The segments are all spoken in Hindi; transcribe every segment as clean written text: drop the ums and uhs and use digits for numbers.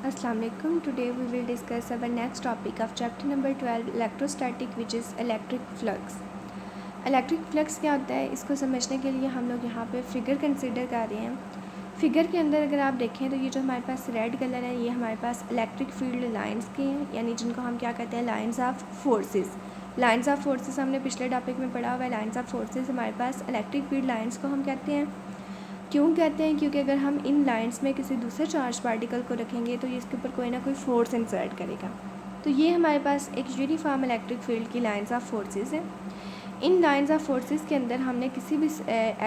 Assalamu alaikum. Today we will discuss our next topic of chapter number 12 electrostatic, which is electric flux. Electric flux क्या होता है, इसको समझने के लिए हम लोग यहाँ पे फिगर कंसिडर कर रहे हैं। फिगर के अंदर अगर आप देखें तो ये जो हमारे पास रेड कलर है, ये हमारे पास इलेक्ट्रिक फील्ड लाइंस के हैं, यानी जिनको हम क्या कहते हैं, lines of forces. Lines of forces हमने पिछले टॉपिक में पढ़ा हुआ है। लाइंस ऑफ फोर्सेस हमारे पास इलेक्ट्रिक फील्ड लाइंस को हम कहते हैं। क्यों कहते हैं? क्योंकि अगर हम इन लाइंस में किसी दूसरे चार्ज पार्टिकल को रखेंगे तो ये इसके ऊपर कोई ना कोई फोर्स इंसर्ट करेगा। तो ये हमारे पास एक यूनिफॉर्म इलेक्ट्रिक फील्ड की लाइंस ऑफ फोर्सेस हैं। इन लाइंस ऑफ फोर्सेस के अंदर हमने किसी भी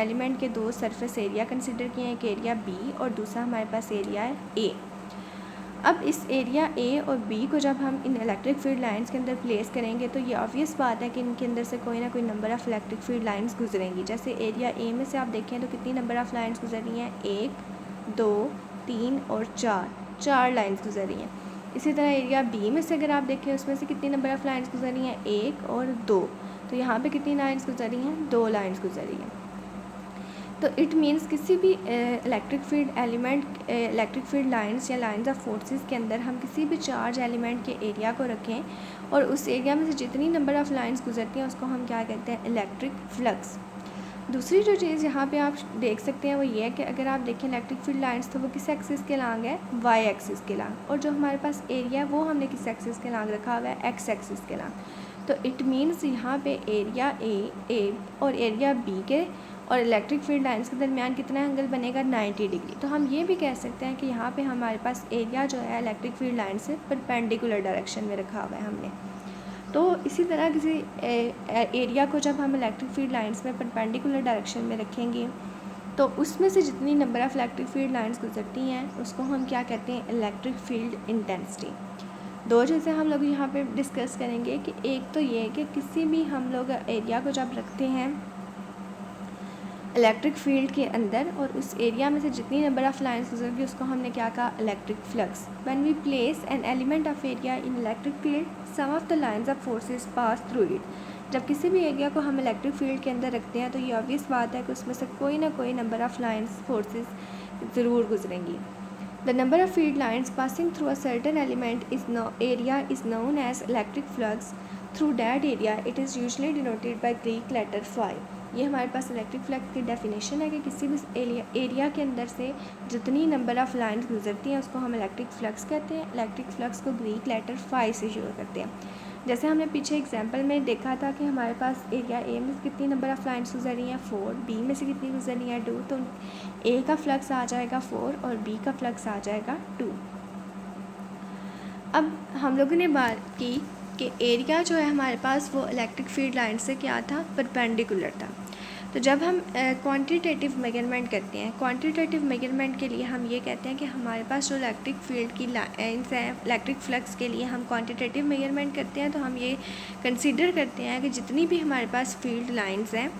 एलिमेंट के दो सरफेस एरिया कंसिडर किए हैं, एक एरिया बी और दूसरा हमारे पास एरिया है ए। अब इस एरिया ए और बी को जब हम इन इलेक्ट्रिक फील्ड लाइंस के अंदर प्लेस करेंगे तो ये ऑब्वियस बात है कि इनके अंदर से कोई ना कोई number of electric field lines गुजरेंगी। जैसे एरिया ए में से आप देखें तो कितनी नंबर ऑफ़ लाइंस गुजर रही हैं, 1, 2, 3 और 4 लाइंस गुजर रही हैं। इसी तरह एरिया बी में से अगर आप देखें उसमें से कितनी नंबर ऑफ़ लाइंस गुजर रही हैं, 1 और 2। तो यहाँ पे कितनी लाइंस गुजर रही हैं, 2 लाइंस गुजर रही हैं। तो इट मीन्स किसी भी electric field element, electric field lines या लाइंस ऑफ फोर्सेस के अंदर हम किसी भी चार्ज एलिमेंट के एरिया को रखें और उस एरिया में से जितनी नंबर ऑफ़ लाइंस गुजरती हैं उसको हम क्या कहते हैं, इलेक्ट्रिक फ्लक्स। दूसरी जो चीज़ यहाँ पे आप देख सकते हैं वो ये है कि अगर आप देखें इलेक्ट्रिक फील्ड लाइंस तो वो किस एक्सिस के लॉन्ग है, वाई एक्सिस के लॉन्ग, और जो हमारे पास एरिया है वो हमने किस एक्सिस के लॉन्ग रखा हुआ है, एक्स एक्सिस के लॉन्ग। तो इट मीन्स यहाँ पे एरिया ए और एरिया बी के और इलेक्ट्रिक फील्ड लाइंस के दरमियान कितना एंगल बनेगा, 90 डिग्री। तो हम ये भी कह सकते हैं कि यहाँ पे हमारे पास एरिया जो है इलेक्ट्रिक फील्ड लाइन से परपेंडिकुलर डायरेक्शन में रखा हुआ है हमने। तो इसी तरह किसी एरिया को जब हम इलेक्ट्रिक फील्ड लाइंस में परपेंडिकुलर डायरेक्शन में रखेंगे तो उसमें से जितनी number of electric field lines गुजरती हैं उसको हम क्या कहते हैं, इलेक्ट्रिक फील्ड इंटेंसिटी। दो चीज़ें हम लोग यहाँ पे डिस्कस करेंगे कि एक तो ये कि किसी भी हम लोग एरिया को जब रखते हैं इलेक्ट्रिक फील्ड के अंदर और उस एरिया में से जितनी नंबर ऑफ़ लाइंस गुजरेगी उसको हमने क्या कहा, electric flux. When we place an element of area in electric field some of the lines of forces pass through it. जब किसी भी एरिया को हम इलेक्ट्रिक फील्ड के अंदर रखते हैं तो ये ऑब्वियस बात है कि उसमें से कोई ना कोई नंबर ऑफ़ लाइंस फोर्सेस ज़रूर गुजरेंगी। The number of field lines passing through a certain element area is known as electric flux. Through that area, it is usually denoted by Greek letter phi. ये हमारे पास इलेक्ट्रिक फ्लक्स की डेफिनेशन है कि किसी भी एरिया के अंदर से जितनी नंबर ऑफ़ लाइंस गुजरती हैं उसको हम इलेक्ट्रिक फ्लक्स कहते हैं। इलेक्ट्रिक फ्लक्स को ग्रीक लेटर फाई से शुरू करते हैं। जैसे हमने पीछे एग्जांपल में देखा था कि हमारे पास एरिया ए में कितनी नंबर ऑफ़ लाइंस गुजर रही हैं, 4, बी में से कितनी गुजर रही हैं, 2। तो ए का फ्लक्स आ जाएगा 4 और बी का फ्लक्स आ जाएगा 2। अब हम लोगों ने बात की कि एरिया जो है हमारे पास वो इलेक्ट्रिक फील्ड लाइन से क्या था, परपेंडिकुलर था। तो जब हम क्वांटिटेटिव मेजरमेंट करते हैं, क्वांटिटेटिव मेजरमेंट के लिए हम ये कहते हैं कि हमारे पास जो इलेक्ट्रिक फील्ड की लाइंस हैं, इलेक्ट्रिक फ्लक्स के लिए हम क्वांटिटेटिव मेजरमेंट करते हैं तो हम ये कंसीडर करते हैं कि जितनी भी हमारे पास फील्ड लाइंस हैं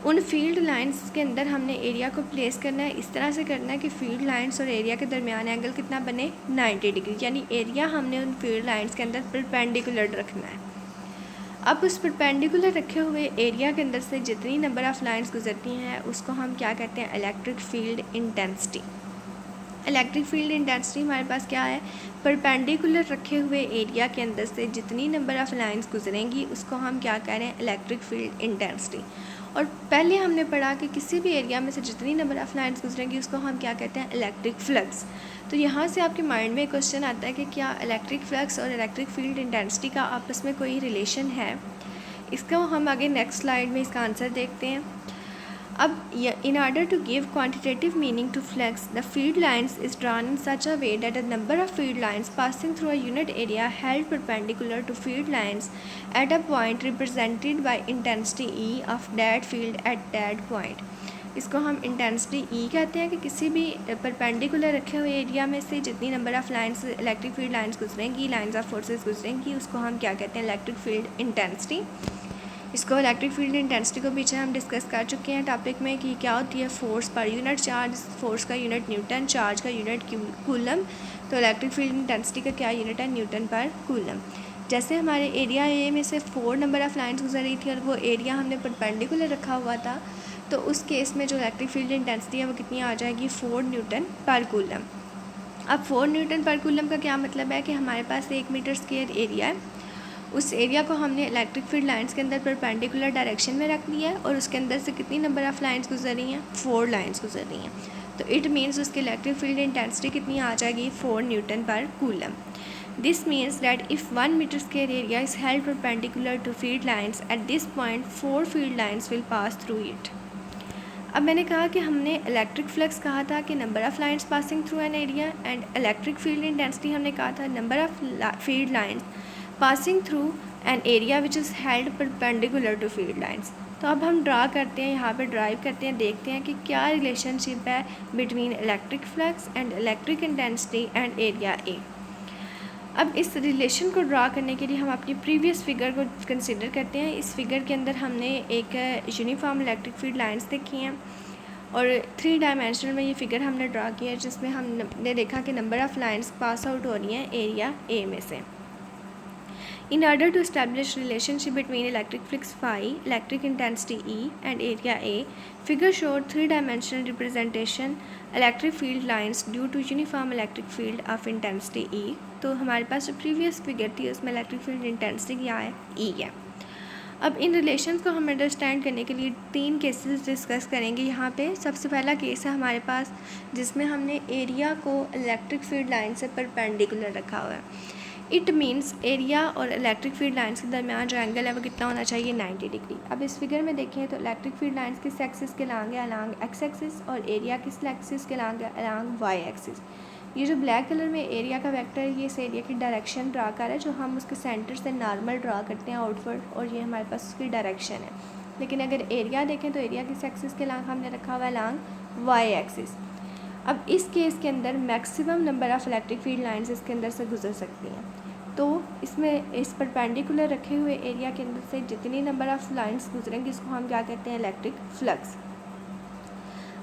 उन फील्ड लाइंस के अंदर हमने एरिया को प्लेस करना है, इस तरह से करना है कि फील्ड लाइंस और एरिया के दरमियान एंगल कितना बने, 90 डिग्री। यानी एरिया हमने उन फील्ड लाइंस के अंदर परपेंडिकुलर रखना है। अब उस परपेंडिकुलर रखे हुए एरिया के अंदर से जितनी नंबर ऑफ़ लाइंस गुजरती हैं उसको हम क्या कहते हैं, electric field intensity. Electric field intensity हमारे पास क्या है, परपेंडिकुलर रखे हुए एरिया के अंदर से जितनी नंबर ऑफ़ लाइंस गुजरेंगी उसको हम क्या कह रहे हैं, इलेक्ट्रिक फील्ड इंटेंसिटी। और पहले हमने पढ़ा कि किसी भी एरिया में से जितनी नंबर ऑफ़ लाइंस गुजरेंगी उसको हम क्या कहते हैं, इलेक्ट्रिक फ्लक्स। तो यहाँ से आपके माइंड में क्वेश्चन आता है कि क्या इलेक्ट्रिक फ्लक्स और इलेक्ट्रिक फील्ड इंटेंसिटी का आपस में कोई रिलेशन है। इसको हम आगे नेक्स्ट स्लाइड में इसका आंसर देखते हैं। अब in order to give quantitative meaning to flux, the field lines is drawn in such a way that the number of field lines passing through a unit area held perpendicular to field lines at a point represented by intensity E of that field at that point. इसको हम इंटेंसिटी E कहते हैं कि किसी भी परपेंडिकुलर रखे हुए एरिया में से जितनी number of lines electric field lines गुजरेंगी, लाइंस ऑफ फोर्सेस गुजरेंगी, उसको हम क्या कहते हैं, इलेक्ट्रिक फील्ड इंटेंसिटी। इसको इलेक्ट्रिक फील्ड इंटेंसिटी को पीछे हम डिस्कस कर चुके हैं टॉपिक में कि क्या होती है, force per unit charge, force का यूनिट न्यूटन, चार्ज का यूनिट कूलम। तो इलेक्ट्रिक फील्ड इंटेंसिटी का क्या यूनिट है, न्यूटन पर कूलम। जैसे हमारे एरिया ए में से 4 नंबर ऑफ़ लाइंस गुजर रही थी और वो एरिया हमने परपेंडिकुलर रखा हुआ था, तो उस केस में जो इलेक्ट्रिक फील्ड इंटेंसिटी है वो कितनी आ जाएगी, 4 न्यूटन पर कूलम। अब 4 न्यूटन पर कूलम का क्या मतलब है कि हमारे पास 1 मीटर स्क्वायर एरिया है, उस एरिया को हमने इलेक्ट्रिक फील्ड लाइंस के अंदर परपेंडिकुलर डायरेक्शन में रख लिया है और उसके अंदर से कितनी नंबर ऑफ़ लाइंस गुजर रही हैं, 4 लाइंस गुजर रही हैं। तो इट मीन्स उसकी इलेक्ट्रिक फील्ड इंटेंसिटी कितनी आ जाएगी, 4 न्यूटन पर coulomb. This means that if 1 metre square area is held perpendicular to field lines at this point 4 field lines will pass through it. अब मैंने कहा कि हमने इलेक्ट्रिक फ्लक्स कहा था कि number of lines passing through an area, and electric field intensity हमने कहा था number of field lines passing through an area which is held perpendicular to field lines. तो अब हम ड्रा करते हैं, यहाँ पे ड्राइव करते हैं, देखते हैं कि क्या रिलेशनशिप है between electric flux and electric intensity and area A. अब इस रिलेशन को ड्रा करने के लिए हम अपनी प्रीवियस फिगर को कंसिडर करते हैं। इस फिगर के अंदर हमने एक यूनिफॉर्म इलेक्ट्रिक फील्ड लाइंस देखी हैं और 3 डायमेंशनल में ये फिगर हमने ड्रा किया है, जिसमें हमने देखा कि number of lines pass out हो रही हैं एरिया ए में से। In order to establish relationship between electric flux phi, electric intensity E and area A, figure showed 3-dimensional representation electric field lines due to uniform electric field of intensity E। तो हमारे पास जो प्रीवियस फिगर थी उसमें इलेक्ट्रिक फील्ड इंटेंसिटी क्या है, E है। अब इन रिलेशंस को हम अंडरस्टैंड करने के लिए 3 केसेस डिस्कस करेंगे। यहाँ पे सबसे पहला केस है हमारे पास जिसमें हमने एरिया को इलेक्ट्रिक फील्ड लाइन से परपेंडिकुलर रखा हुआ है। इट मीन्स एरिया और इलेक्ट्रिक फील्ड लाइंस के दरमियान जो एंगल है वो कितना होना चाहिए, 90 डिग्री। अब इस फिगर में देखें तो इलेक्ट्रिक फील्ड लाइंस किस एक्सिस के अलॉन्ग है, अलॉन्ग एक्स एक्सिस, और एरिया किस एक्सिस के अलॉन्ग है, अलॉन्ग वाई एक्सिस। ये जो ब्लैक कलर में एरिया का वेक्टर है ये इस एरिया की डायरेक्शन ड्रा कर है, जो हम उसके सेंटर से नॉर्मल ड्रा करते हैं आउटवर्ड, और ये हमारे पास उसकी डायरेक्शन है। लेकिन अगर एरिया देखें तो एरिया किस एक्सिस के अलॉन्ग हमने रखा हुआ है, अलॉन्ग वाई एक्सिस। अब इस केस के अंदर maximum number of electric field lines इसके अंदर से गुजर सकती हैं। तो इसमें इस परपेंडिकुलर रखे हुए एरिया के अंदर से जितनी नंबर ऑफ़ लाइंस गुजरेंगी इसको हम क्या कहते हैं, इलेक्ट्रिक फ्लक्स।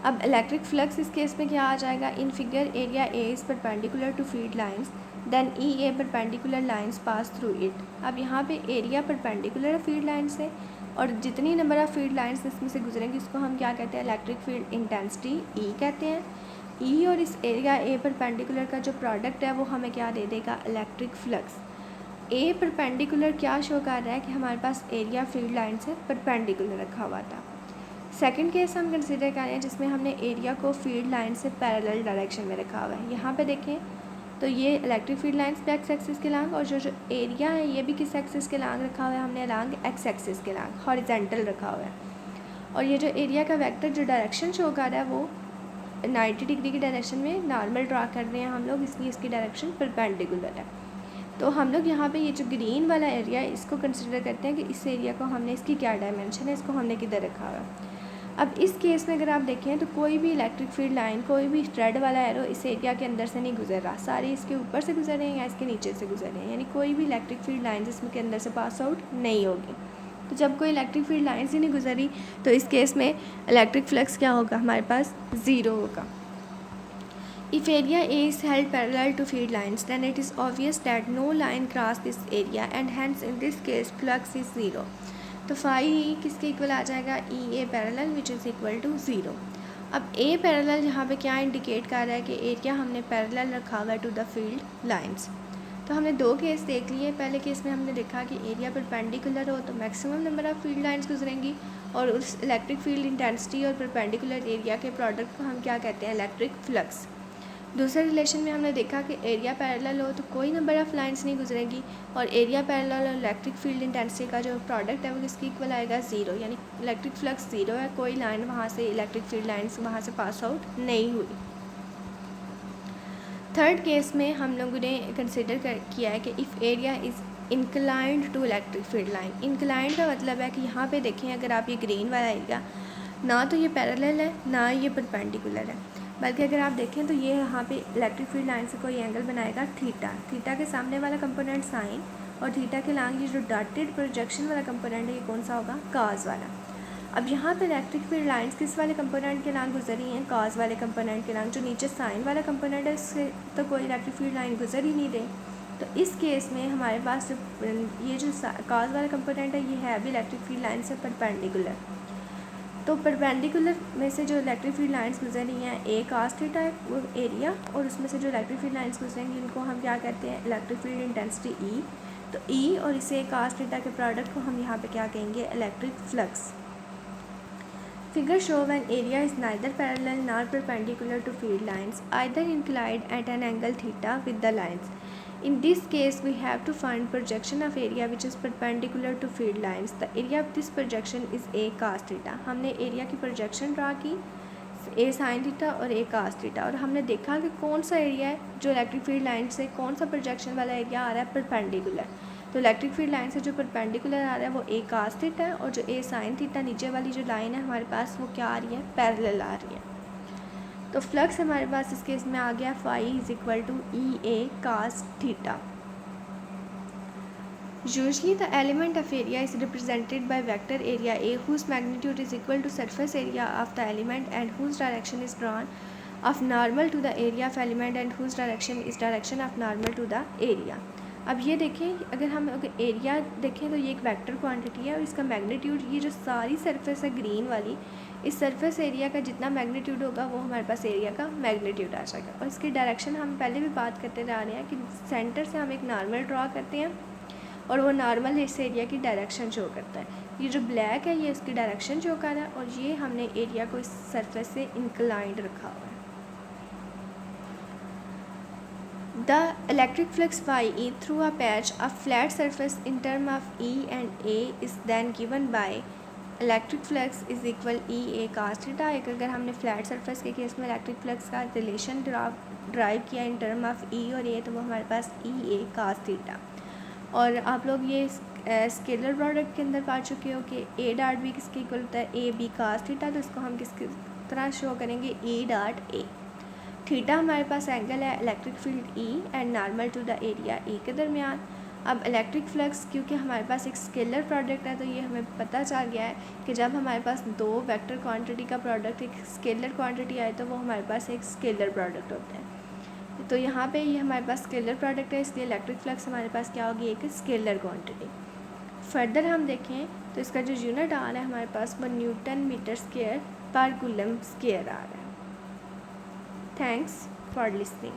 अब इलेक्ट्रिक फ्लक्स इस केस में क्या आ जाएगा, in figure area A is perpendicular to field lines then E A perpendicular lines pass through it. अब यहाँ पे एरिया परपेंडिकुलर है फील्ड लाइन से और जितनी नंबर ऑफ़ फील्ड लाइंस इसमें से गुजरेंगी इसको हम क्या कहते हैं, इलेक्ट्रिक फील्ड इंटेंसिटी ई कहते हैं। ई और इस एरिया ए परपेंडिकुलर का जो प्रोडक्ट है वो हमें क्या दे देगा, इलेक्ट्रिक फ्लक्स। ए परपेंडिकुलर क्या शो कर रहा है कि हमारे पास एरिया फील्ड लाइन से परपेंडिकुलर रखा हुआ था। सेकंड केस हम कंसिडर कर रहे हैं जिसमें हमने एरिया को फील्ड लाइन से पैरेलल डायरेक्शन में रखा हुआ है। यहाँ पे देखें तो ये इलेक्ट्रिक फील्ड लाइंस पे एक्स एक्सिस के अलॉन्ग, और जो एरिया है ये भी किस एक्सिस के अलॉन्ग रखा हुआ है, हमने अलॉन्ग एक्स एक्सिस के अलॉन्ग हॉरिजॉन्टल रखा हुआ है। और ये जो एरिया का वेक्टर जो डायरेक्शन शो कर रहा है वो 90 डिग्री की डायरेक्शन में नॉर्मल ड्रा कर रहे हैं हम लोग, इसलिए इसकी डायरेक्शन परपेंडिकुलर है। तो हम लोग यहाँ पे ये जो ग्रीन वाला एरिया है इसको कंसिडर करते हैं कि इस एरिया को हमने, इसकी क्या डायमेंशन है, इसको हमने किधर रखा हुआ है। अब इस केस में अगर आप देखें तो कोई भी इलेक्ट्रिक फील्ड लाइन, कोई भी रेड वाला एरो इस एरिया के अंदर से नहीं गुजर रहा, सारे इसके ऊपर से गुजर रहे हैं या इसके नीचे से गुजर रहे हैं, यानी कोई भी इलेक्ट्रिक फील्ड लाइन इसमें के अंदर से पास आउट नहीं होगी। तो जब कोई इलेक्ट्रिक फील्ड लाइन्स ही नहीं गुजरी तो इस केस में इलेक्ट्रिक फ्लक्स क्या होगा, हमारे पास ज़ीरो होगा। If area A is held parallel to field lines, then it is obvious that no line cross this area and hence in this case flux is zero. तो phi किसके इक्वल आ जाएगा, E A parallel which is equal to zero। अब A parallel यहाँ पे क्या इंडिकेट कर रहा है कि एरिया हमने पैरेलल रखा हुआ है टू द फील्ड लाइंस। तो हमने 2 केस देख लिए। पहले केस में हमने देखा कि एरिया परपेंडिकुलर हो तो maximum number of field lines गुजरेंगी और उस इलेक्ट्रिक फील्ड इंटेंसिटी और परपेंडिकुलर एरिया के प्रोडक्ट को हम क्या कहते हैं, इलेक्ट्रिक फ्लक्स। दूसरे रिलेशन में हमने देखा कि एरिया पैरेलल हो तो कोई नंबर ऑफ़ लाइंस नहीं गुजरेगी और एरिया पैरेलल और इलेक्ट्रिक फील्ड इंटेंसिटी का जो प्रोडक्ट है वो किसकी इक्वल आएगा, ज़ीरो, यानी इलेक्ट्रिक फ्लक्स ज़ीरो है, कोई लाइन वहाँ से इलेक्ट्रिक फील्ड लाइंस वहाँ से पास आउट नहीं हुई। थर्ड केस में हम लोगों ने कंसिडर किया है कि if area is inclined to electric field line. Inclined का मतलब है कि यहाँ पे देखें अगर आप ये ग्रीन वाला एरिया, ना तो ये पैरेलल है ना ये परपेंडिकुलर है, बल्कि अगर आप देखें तो ये यहाँ पे इलेक्ट्रिक फील्ड लाइन से कोई एंगल बनाएगा थीटा। थीटा के सामने वाला कंपोनेंट साइन और थीटा के अलॉन्ग ये जो डॉटेड प्रोजेक्शन वाला कंपोनेंट है ये कौन सा होगा, कॉस वाला। अब यहाँ पे इलेक्ट्रिक फील्ड लाइंस किस वाले कंपोनेंट के अलॉन्ग गुजरी हैं, कॉस वाले कंपोनेंट के अलॉन्ग। जो नीचे साइन वाला कंपोनेंट है इससे तो कोई इलेक्ट्रिक फील्ड लाइन गुजर ही नहीं रही। तो इस केस में हमारे पास ये जो कॉस वाला कंपोनेंट है ये है भी इलेक्ट्रिक फील्ड लाइन से परपेंडिकुलर। तो परपेंडिकुलर में से जो इलेक्ट्रिक फील्ड लाइंस गुजर रही हैं ए कास थीटा है वो एरिया, और उसमें से जो इलेक्ट्रिक फील्ड लाइंस गुजरेंगी इनको हम क्या कहते हैं इलेक्ट्रिक फील्ड इंटेंसिटी ई। तो ई और इसे कास थीटा के प्रोडक्ट को हम यहाँ पे क्या कहेंगे electric flux. Figure show when area is neither parallel nor perpendicular to field lines, either inclined at an angle theta with the lines. In this case, we have to find projection of area which is perpendicular to field lines. The area of this projection is a cos theta. हमने area की projection ड्रा की a sin थीटा और a cos थीटा, और हमने देखा कि कौन सा एरिया है जो इलेक्ट्रिक फील्ड लाइन से कौन सा प्रोजेक्शन वाला एरिया आ रहा है परपेंडिकुलर। तो इलेक्ट्रिक फील्ड लाइन से जो परपेंडिकुलर आ रहा है वो ए कास थीटा है, और जो ए साइन थीटा नीचे वाली जो लाइन है हमारे पास वो क्या आ रही है पैरेलल आ रही है। तो फ्लक्स हमारे पास इस केस में आ गया phi is equal to E A cos theta. Usually the element of area is represented by vector area A whose magnitude is equal to surface area of the element and whose direction is drawn of normal to the area of element and whose direction is direction of normal to the area। अब ये देखें, अगर हम एरिया देखें तो ये एक वेक्टर क्वांटिटी है और इसका मैग्नीट्यूड, ये जो सारी सरफेस है ग्रीन वाली, इस सरफेस एरिया का जितना मैग्नीट्यूड होगा वो हमारे पास एरिया का मैग्नीट्यूड आ जाएगा। और इसकी डायरेक्शन हम पहले भी बात करते जा रहे हैं कि सेंटर से हम एक नॉर्मल ड्रॉ करते हैं और वो नॉर्मल इस एरिया की डायरेक्शन शो करता है। ये जो ब्लैक है ये इसकी डायरेक्शन शो कर रहा है, और ये हमने एरिया को इस सरफेस से इंक्लाइंड रखा हुआ है। The electric flux phi E through a patch of flat surface in term of E and A is then given by electric flux is equal E A cos theta। एक अगर हमने फ्लैट सरफेस के केस में इलेक्ट्रिक फ्लक्स का रिलेशन ड्राइव किया इन टर्म ऑफ E और A, तो वो हमारे पास E A cos थीटा। और आप लोग ये स्केलर प्रोडक्ट के अंदर पा चुके हो कि A डॉट B किसके इक्वल होता है A B cos थीटा। तो इसको हम किसकी तरह शो करेंगे E डॉट A। थीटा हमारे पास एंगल है electric field E and normal to the area E के दरमियान। अब इलेक्ट्रिक फ्लक्स क्योंकि हमारे पास एक स्केलर प्रोडक्ट है तो ये हमें पता चल गया है कि जब हमारे पास दो वेक्टर क्वांटिटी का प्रोडक्ट एक स्केलर क्वांटिटी आए तो वो हमारे पास एक स्केलर प्रोडक्ट होता है। तो यहाँ पे ये हमारे पास स्केलर प्रोडक्ट है, इसलिए इलेक्ट्रिक फ्लक्स हमारे पास क्या होगी एक स्केलर क्वांटिटी। फर्दर हम देखें तो इसका जो यूनिट आ रहा है हमारे पास वो न्यूटन मीटर स्क्वायर पर कूलम स्क्वायर आ रहा है। Thanks for listening.